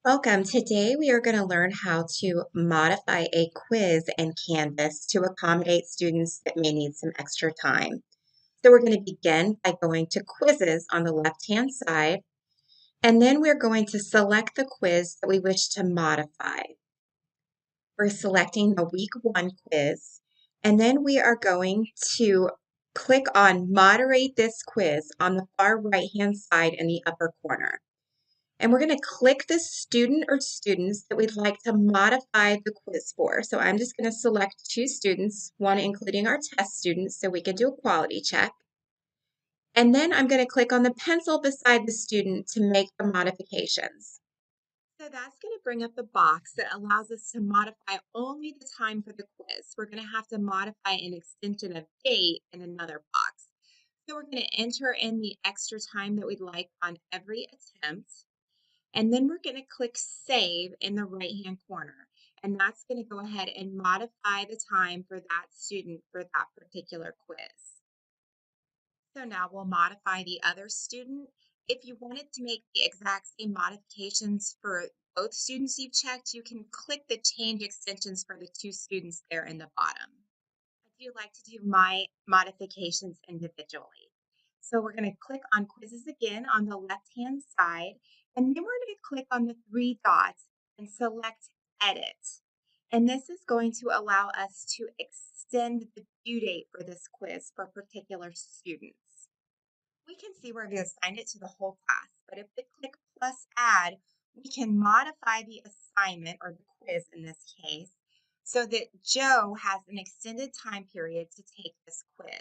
Welcome. Today we are going to learn how to modify a quiz in Canvas to accommodate students that may need some extra time. So we're going to begin by going to quizzes on the left-hand side, and then we're going to select the quiz that we wish to modify. We're selecting the week 1 quiz, and then we are going to click on moderate this quiz on the far right-hand side in the upper corner. And we're going to click the student or students that we'd like to modify the quiz for. So I'm just going to select 2 students, one including our test students, so we can do a quality check. And then I'm going to click on the pencil beside the student to make the modifications. So that's going to bring up the box that allows us to modify only the time for the quiz. We're going to have to modify an extension of date in another box. So we're going to enter in the extra time that we'd like on every attempt. And then we're going to click Save in the right-hand corner. And that's going to go ahead and modify the time for that student for that particular quiz. So now we'll modify the other student. If you wanted to make the exact same modifications for both students you've checked, you can click the Change Extensions for the 2 students there in the bottom. I do like to do my modifications individually. So we're going to click on quizzes again on the left-hand side, and then we're going to click on the 3 dots and select edit. And this is going to allow us to extend the due date for this quiz for particular students. We can see where we assigned it to the whole class, but if we click plus add, we can modify the assignment or the quiz in this case so that Joe has an extended time period to take this quiz.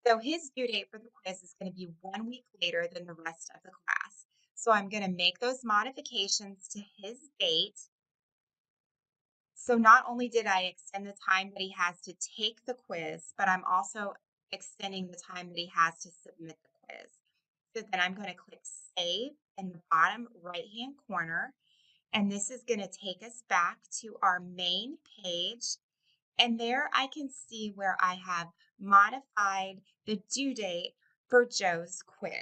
So his due date for the quiz is going to be 1 week later than the rest of the class. So I'm going to make those modifications to his date. So not only did I extend the time that he has to take the quiz, but I'm also extending the time that he has to submit the quiz. So then I'm going to click Save in the bottom right-hand corner, and this is going to take us back to our main page. And there I can see where I have modified the due date for Joe's quiz.